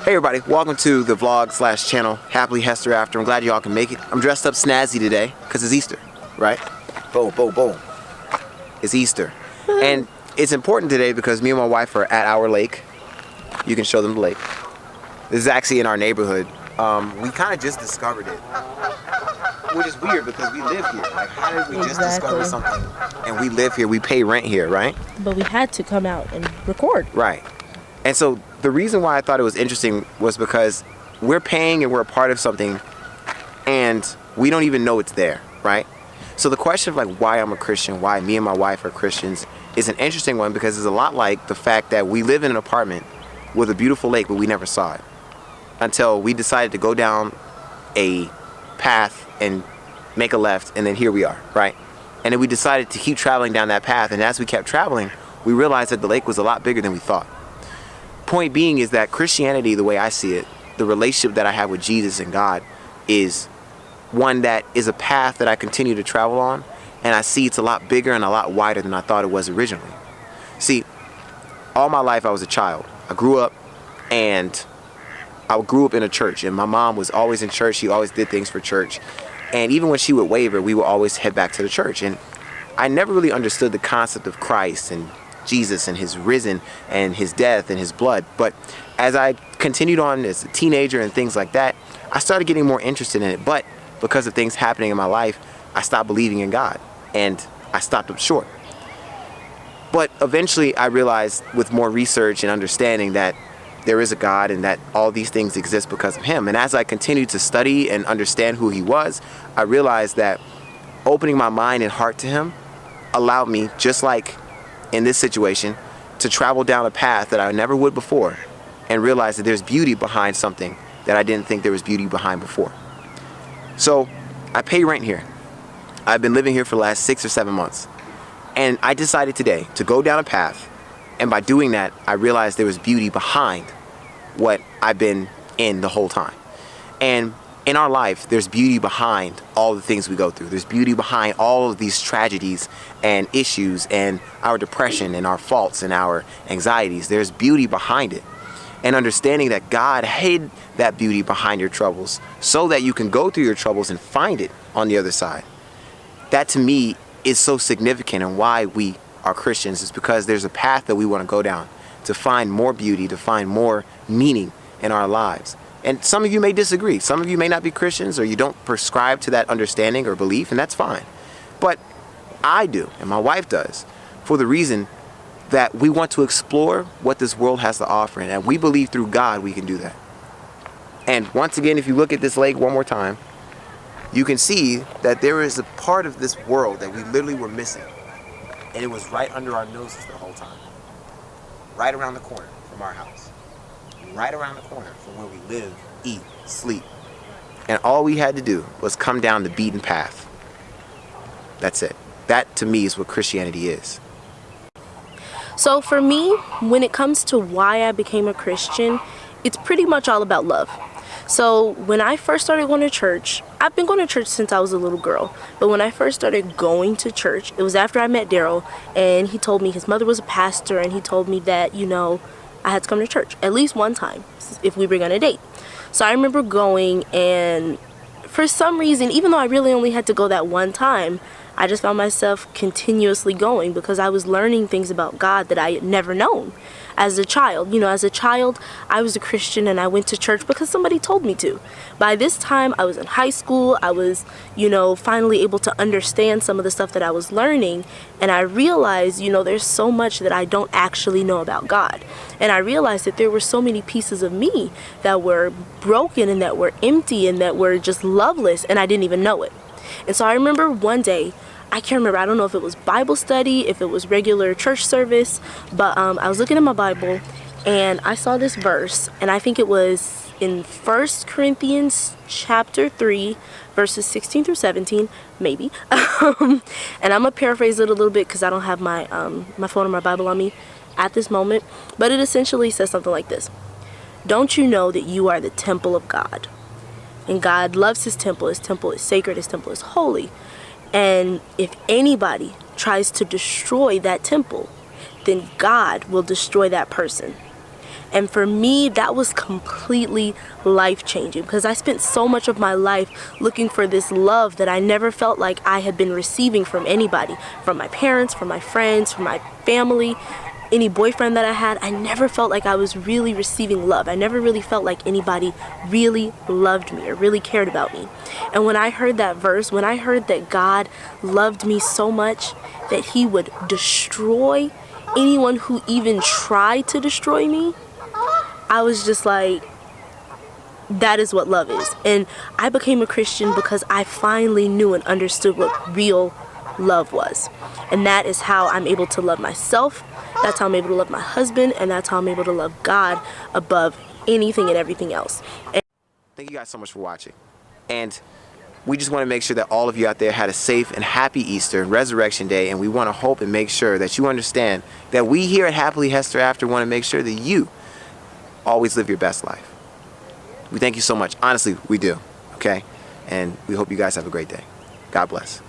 Hey everybody, welcome to the vlog / channel, Happily Hester After. I'm glad y'all can make it. I'm dressed up snazzy today, because it's Easter, right? Boom, boom, boom. It's Easter. And it's important today because me and my wife are at our lake. You can show them the lake. This is actually in our neighborhood. We kind of just discovered it. Which is weird because we live here. Like, how did we just discover something? And we live here, we pay rent here, right? But we had to come out and record. Right. And so the reason why I thought it was interesting was because we're paying and we're a part of something and we don't even know it's there, right? So the question of like why I'm a Christian, why me and my wife are Christians is an interesting one because it's a lot like the fact that we live in an apartment with a beautiful lake but we never saw it until we decided to go down a path and make a left, and then here we are, right? And then we decided to keep traveling down that path, and as we kept traveling we realized that the lake was a lot bigger than we thought. Point being is that Christianity, the way I see it, the relationship that I have with Jesus and God is one that is a path that I continue to travel on, and I see it's a lot bigger and a lot wider than I thought it was originally. See, all my life I was a child. I grew up in a church, and my mom was always in church. She always did things for church, and even when she would waver, we would always head back to the church. And I never really understood the concept of Christ and Jesus and his risen and his death and his blood. But as I continued on as a teenager and things like that, I started getting more interested in it. But because of things happening in my life, I stopped believing in God and I stopped up short. But eventually I realized with more research and understanding that there is a God and that all these things exist because of him. And as I continued to study and understand who he was, I realized that opening my mind and heart to him allowed me, just like in this situation, to travel down a path that I never would before and realize that there's beauty behind something that I didn't think there was beauty behind before. So I pay rent here. I've been living here for the last 6 or 7 months. And I decided today to go down a path, and by doing that, I realized there was beauty behind what I've been in the whole time. And in our life, there's beauty behind all the things we go through. There's beauty behind all of these tragedies and issues and our depression and our faults and our anxieties. There's beauty behind it. And understanding that God hid that beauty behind your troubles so that you can go through your troubles and find it on the other side. That to me is so significant, and why we are Christians is because there's a path that we want to go down to find more beauty, to find more meaning in our lives. And some of you may disagree. Some of you may not be Christians, or you don't prescribe to that understanding or belief, and that's fine. But I do, and my wife does, for the reason that we want to explore what this world has to offer, and we believe through God we can do that. And once again, if you look at this lake one more time, you can see that there is a part of this world that we literally were missing. And it was right under our noses the whole time. Right around the corner from our house. Right around the corner from where we live, eat, sleep. And all we had to do was come down the beaten path. That's it. That to me is what Christianity is. So for me, when it comes to why I became a Christian, it's pretty much all about love. So when I first started going to church, I've been going to church since I was a little girl, but when I first started going to church, it was after I met Daryl, and he told me his mother was a pastor, and he told me that, you know, I had to come to church at least one time if we were going to date. So I remember going, and for some reason, even though I really only had to go that one time, I just found myself continuously going because I was learning things about God that I had never known as a child. You know, as a child, I was a Christian and I went to church because somebody told me to. By this time, I was in high school. I was, you know, finally able to understand some of the stuff that I was learning. And I realized, you know, there's so much that I don't actually know about God. And I realized that there were so many pieces of me that were broken and that were empty and that were just loveless, and I didn't even know it. And so I remember one day, I can't remember, I don't know if it was Bible study, if it was regular church service, but I was looking at my Bible and I saw this verse, and I think it was in 1 Corinthians chapter 3, verses 16 through 17, maybe. And I'm going to paraphrase it a little bit because I don't have my phone or my Bible on me at this moment, but it essentially says something like this. Don't you know that you are the temple of God? And God loves his temple. His temple is sacred. His temple is holy. And if anybody tries to destroy that temple, then God will destroy that person. And for me, that was completely life-changing, because I spent so much of my life looking for this love that I never felt like I had been receiving from anybody, from my parents, from my friends, from my family, any boyfriend that I had. I never felt like I was really receiving love. I never really felt like anybody really loved me or really cared about me. And when I heard that verse, when I heard that God loved me so much that he would destroy anyone who even tried to destroy me, I was just like, that is what love is. And I became a Christian because I finally knew and understood what real love was. And that is how I'm able to love myself. That's how I'm able to love my husband. And that's how I'm able to love God above anything and everything else. And thank you guys so much for watching. And we just want to make sure that all of you out there had a safe and happy Easter and Resurrection Day. And we want to hope and make sure that you understand that we here at Happily Hester After want to make sure that you always live your best life. We thank you so much. Honestly, we do. Okay? And we hope you guys have a great day. God bless.